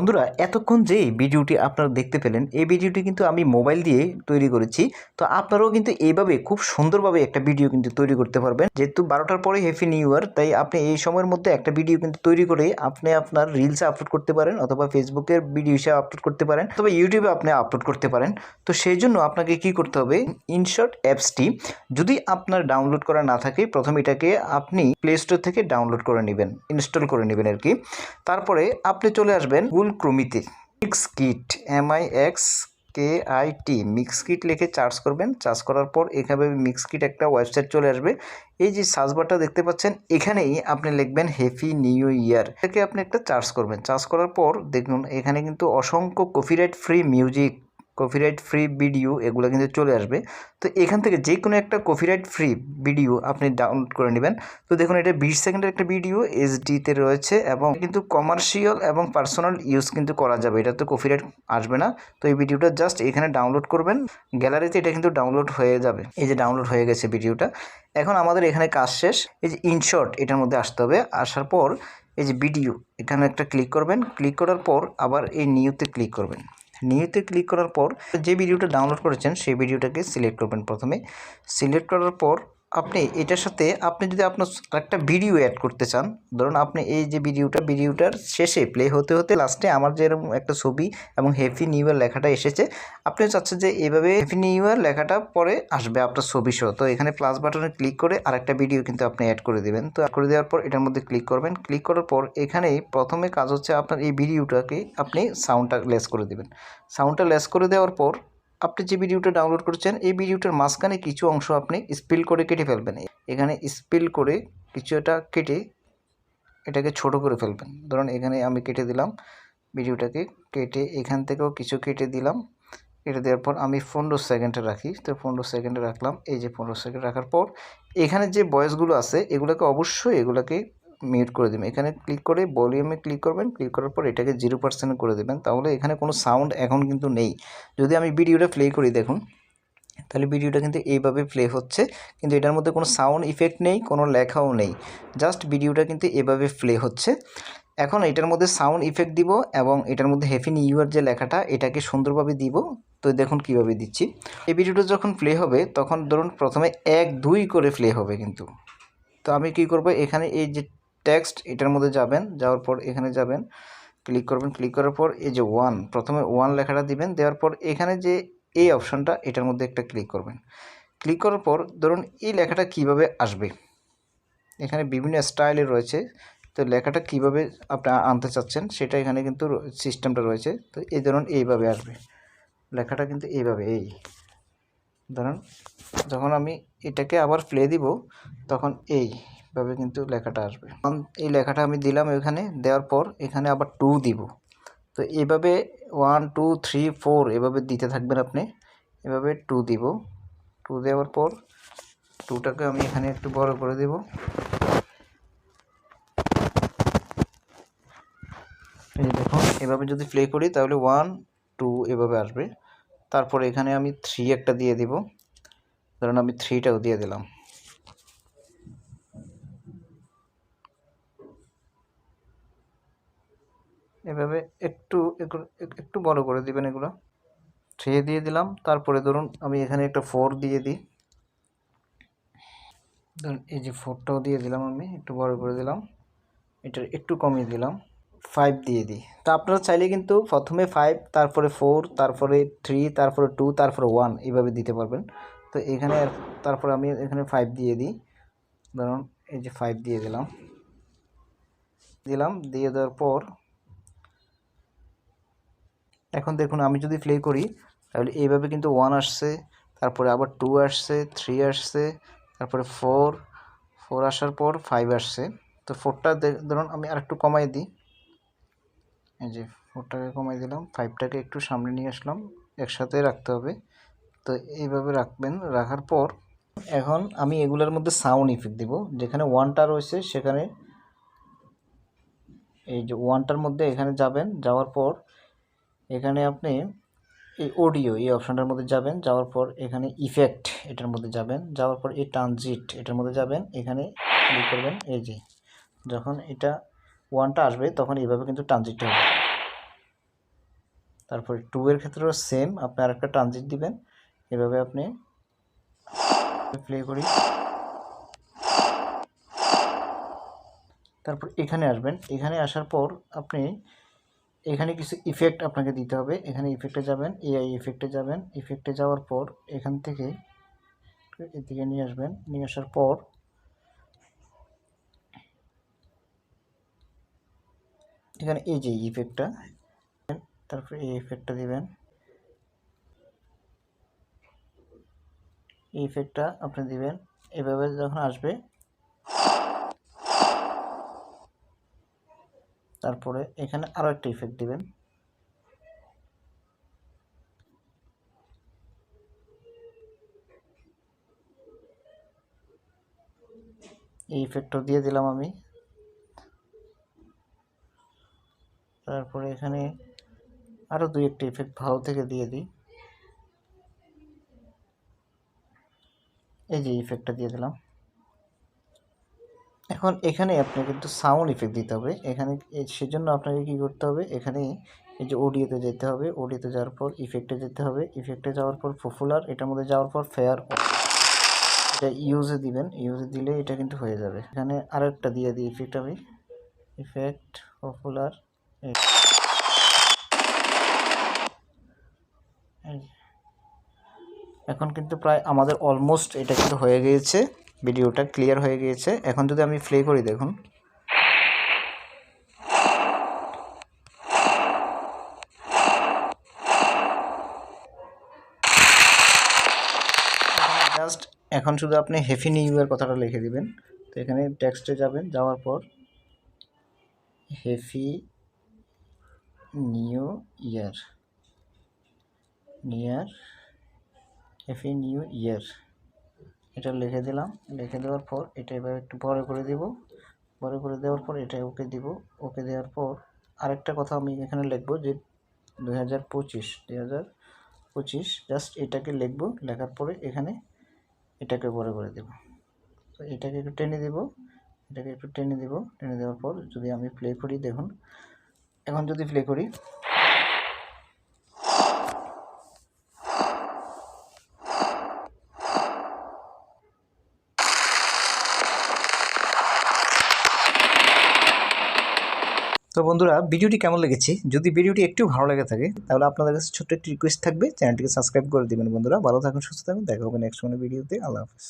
বন্ধুরা এতক্ষণ যে ভিডিওটি আপনারা দেখতে পেলেন এই ভিডিওটি কিন্তু আমি মোবাইল দিয়ে তৈরি করেছি। তো আপনারাও কিন্তু এইভাবে খুব সুন্দরভাবে একটা ভিডিও কিন্তু তৈরি করতে পারবেন। যেহেতু 12টার পরে হ্যাপি নিউ ইয়ার, তাই আপনি এই সময়ের মধ্যে একটা ভিডিও কিন্তু তৈরি করে আপনি আপনার রিলসে আপলোড করতে পারেন, অথবা ফেসবুকের ভিডিও হিসেবে আপলোড করতে পারেন, অথবা ইউটিউবে আপনি আপলোড করতে পারেন। তো সেই জন্য আপনাকে কি করতে হবে, ইনশর্ট অ্যাপসটি যদি আপনার ডাউনলোড করা না থাকে, প্রথমে এটাকে আপনি প্লে স্টোর থেকে ডাউনলোড করে নেবেন, ইনস্টল করে নেবেন আর কি। তারপরে আপনি চলে আসবেন গুগল ক্রোমিতে মিক্সকিট MIXKIT মিক্সকিট লিখে সার্চ করবেন। সার্চ করার পর এখানে মিক্সকিট একটা ওয়েবসাইট চলে আসবে। এই যে সার্চ বারটা দেখতে পাচ্ছেন, এখানেই আপনি লিখবেন হ্যাপি নিউ ইয়ার, এটাকে আপনি একটা সার্চ করবেন। সার্চ করার পর দেখুন এখানে কিন্তু অসংখ্য copyright free music, copyright free video এগুলো কিন্তু চলে আসবে। তো এখান থেকে যে কোনো একটা কপিরাইট ফ্রি ভিডিও আপনি ডাউনলোড করে নেবেন। তো দেখুন এটা 20 সেকেন্ডের একটা ভিডিও HD-তে রয়েছে, এবং কিন্তু কমার্শিয়াল এবং পার্সোনাল ইউজ কিন্তু করা যাবে, এটা তো কপিরাইট আসবে না। তো এই ভিডিওটা জাস্ট এখানে ডাউনলোড করবেন, গ্যালারিতে এটা কিন্তু ডাউনলোড হয়ে যাবে। এই যে ডাউনলোড হয়ে গেছে ভিডিওটা। এখন আমাদের এখানে কাজ শেষ। এই যে ইনশর্ট এটার মধ্যে আসতে হবে। আসার পর এই যে ভিডিও এখানে একটা ক্লিক করবেন। ক্লিক করার পর আবার এই নিউতে ক্লিক করবেন। নিউতে ক্লিক করার পর যে ভিডিওটা ডাউনলোড করেছেন সেই ভিডিওটাকে সিলেক্ট করবেন। প্রথমে সিলেক্ট করার পর আপনি এটার সাথে আপনি যদি আপনার একটা ভিডিও অ্যাড করতে চান, ধরুন আপনি এই যে ভিডিওটার শেষে প্লে হতে হতে লাস্টে আমার যেরকম একটা ছবি এবং হ্যাপি নিউ ইয়ার লেখাটা এসেছে, আপনি চাচ্ছেন যে এইভাবে হ্যাপি নিউ ইয়ার লেখাটা পরে আসবে আপনার ছবি সহ। তো এখানে প্লাস বাটনে ক্লিক করে আরেকটা ভিডিও কিন্তু আপনি অ্যাড করে দেবেন। তো করে দেওয়ার পর এটার মধ্যে ক্লিক করবেন। ক্লিক করার পর এখানেই প্রথমে কাজ হচ্ছে আপনার এই ভিডিওটাকে আপনি সাউন্ডটা লেস করে দেবেন। সাউন্ডটা লেস করে দেওয়ার পর আপনি যে ভিডিওটা ডাউনলোড করেছেন এই ভিডিওটার মাঝখানে কিছু অংশ আপনি স্পিল করে কেটে ফেলবেন। এখানে স্পিল করে কিছুটা কেটে এটাকে ছোট করে ফেলবেন। ধরুন এখানে আমি কেটে দিলাম, ভিডিওটাকে কেটে এখান থেকেও কিছু কেটে দিলাম। কেটে দেওয়ার পর আমি 15 সেকেন্ডে রাখি। তো 15 সেকেন্ডে রাখলাম। এই যে 15 সেকেন্ড রাখার পর এখানে যে ভয়েসগুলো আছে এগুলোকে অবশ্যই এগুলোকে মিউট করে দেবেন। এখানে ক্লিক করে ভলিউমে ক্লিক করবেন। ক্লিক করার পর এটাকে 0% করে দেবেন। তাহলে এখানে কোনো সাউন্ড এখন কিন্তু নেই। যদি আমি ভিডিওটা প্লে করি দেখুন, তাহলে ভিডিওটা কিন্তু এইভাবে প্লে হচ্ছে, কিন্তু এটার মধ্যে কোনো সাউন্ড ইফেক্ট নেই, কোনো লেখাও নেই, জাস্ট ভিডিওটা কিন্তু এভাবে প্লে হচ্ছে। এখন এটার মধ্যে সাউন্ড ইফেক্ট দিব এবং এটার মধ্যে হ্যাপি নিউ ইয়ার যে লেখাটা এটাকে সুন্দরভাবে দিব। তো দেখুন কিভাবে দিচ্ছি। এই ভিডিওটা যখন প্লে হবে তখন ধরুন প্রথমে 1 2 করে প্লে হবে কিন্তু। তো আমি কি করব, এখানে এই যে টেক্সট এটার মধ্যে যাবেন, যাওয়ার পর এখানে যাবেন, ক্লিক করবেন। ক্লিক করার পর এই যে 1, প্রথমে 1 লেখাটা দিবেন। দেওয়ার পর এখানে যে এই অপশনটা এটার মধ্যে একটা ক্লিক করবেন। ক্লিক করার পর ধরুন এই লেখাটা কিভাবে আসবে, এখানে বিভিন্ন স্টাইলে রয়েছে। তো লেখাটা কিভাবে আপনি আনতে চাচ্ছেন সেটা এখানে কিন্তু সিস্টেমটা রয়েছে। তো এই ধরুন এইভাবে আসবে লেখাটা, কিন্তু এইভাবে এই ধরুন যখন আমি এটাকে আবার প্লে দিব তখন এইভাবে কিন্তু লেখাটা আসবে। এই লেখাটা আমি দিলাম এখানে, দেওয়ার পর এখানে আবার 2 দিব। তো এইভাবে 1 2 3 4 এভাবে দিতে থাকবেন আপনি। এভাবে 2 দিব। 2 দেওয়ার পর 2টাকে আমি এখানে একটু বড় করে দেব। এই দেখুন এভাবে যদি প্লে করি তাহলে 1 2 এভাবে আসবে। তারপর এখানে আমি 3 একটা দিয়ে দিব। ধরুন আমি 3টাও দিয়ে দিলাম। এভাবে একটু বড় করে দিবেন এগুলো। 3 দিয়ে দিলাম। তারপরে ধরুন আমি এখানে একটা 4 দিয়ে দিই। ধরুন এই যে 4টাও দিয়ে দিলাম, আমি একটু বড় করে দিলাম। এটা একটু কমিয়ে দিলাম। 5 দিয়ে দিই। তো আপনারা চাইলে কিন্তু প্রথমে 5, তারপরে 4, তারপরে 3, তারপরে 2, তারপরে 1 এইভাবে দিতে পারবেন। তো এখানে তারপরে আমি এখানে 5 দিয়ে দিই। ধরুন এই যে 5 দিয়ে দিলাম। দিয়ে দেওয়ার পর এখন দেখুন আমি যদি প্লে করি তাহলে এইভাবে কিন্তু 1 আসছে, তারপরে আবার 2 আসছে, 3 আসছে, তারপরে 4 আসার পর 5 আসছে। তো 4টা ধরুন আমি আরেকটু কমাই দিই। এই যে 4টাকে কমাই দিলাম, 5টাকে একটু সামনে নিয়ে আসলাম, একসাথে রাখতে হবে। তো এইভাবে রাখবেন। রাখার পর এখন আমি এগুলোর মধ্যে সাউন্ড ইফেক্ট দিব। যেখানে 1টা রয়েছে সেখানে এই যে 1টার মধ্যে এখানে যাবেন, যাওয়ার পর এখানে আপনি এই অডিও এই অপশানটার মধ্যে যাবেন। যাওয়ার পর এখানে ইফেক্ট এটার মধ্যে যাবেন। যাওয়ার পর এই ট্রানজিট এটার মধ্যে যাবেন। এখানে ক্লিক করবেন। এই যে যখন এটা 1টা আসবে তখন এইভাবে কিন্তু ট্রানজিটটা হবে। তারপরে 2 এর ক্ষেত্রেও সেম, আপনি আরেকটা ট্রানজিট দিবেন। এভাবে আপনি প্লে করি। তারপর এখানে আসবেন, এখানে আসার পর আপনি এখানে কিছু ইফেক্ট আপনাকে দিতে হবে। এখানে ইফেক্টে যাবেন, এআই ইফেক্টে যাবেন। ইফেক্টে যাওয়ার পর এখান থেকে এদিকে নিয়ে আসবেন। নিয়ে আসার পর এখানে এই যে ইফেক্টটা, তারপরে এই ইফেক্টটা দিবেন। এই ইফেক্টটা আপনি দিবেন। এভাবে যখন আসবে তারপরে এখানে আরও একটা ইফেক্ট দিবেন। এই ইফেক্টটা দিয়ে দিলাম আমি। তারপরে এখানে আরও 2-1টা ইফেক্ট ভালো থেকে দিয়ে দিই। এই যে ইফেক্টটা দিয়ে দিলাম। এখন এখানে আপনি কিন্তু সাউন্ড ইফেক্ট দিতে হবে। এখানে সেজন্য আপনাকে কি করতে হবে, এখানে এই যে অডিওতে যেতে হবে। অডিওতে যাওয়ার পর ইফেক্টে যেতে হবে। ইফেক্টে যাওয়ার পর পপুলার, এটার মধ্যে যাওয়ার পর ফেয়ার, এটা ইউজে দিবেন। ইউজে দিলে এটা কিন্তু হয়ে যাবে। এখানে আরেকটা দিয়ে দিই ইফেক্ট আমি, ইফেক্ট পপুলার। এখন কিন্তু প্রায় আমাদের অলমোস্ট এটা কিন্তু হয়ে গিয়েছে, ভিডিওটা ক্লিয়ার হয়ে গিয়েছে। এখন যদি আমি প্লে করি, দেখুন জাস্ট এখন শুধু আপনি হ্যাপি নিউ ইয়ার কথাটা লিখে দিবেন। তো এখানে টেক্সটে যাবেন, যাওয়ার পর happy new year, happy new year এটা লিখে দিলাম। লিখে দেওয়ার পর এটা এবার একটু বড় করে দিব। বড় করে দেওয়ার পর এটা ওকে দিব। ওকে দেওয়ার পর আরেকটা কথা আমি এখানে লিখব যে 2025 জাস্ট এটাকে লিখব। লেখার পরে এখানে এটাকে বড় করে দেব। তো এটাকে একটু টেনে দেব, এটাকে একটু টেনে দেব। টেনে দেওয়ার পর যদি আমি প্লে করি, দেখুন এখন যদি প্লে করি, তো বন্ধুরা ভিডিওটি কেমন লেগেছে, যদি ভিডিওটি একটু ভালো লেগে থাকে তাহলে আপনাদের কাছে ছোট্ট একটি রিকোয়েস্ট থাকবে, চ্যানেলটিকে সাবস্ক্রাইব করে দিবেন। বন্ধুরা ভালো থাকুন, সুস্থ থাকুন, দেখা হবে নেক্সট কোনো ভিডিওতে। আল্লাহ হাফেজ।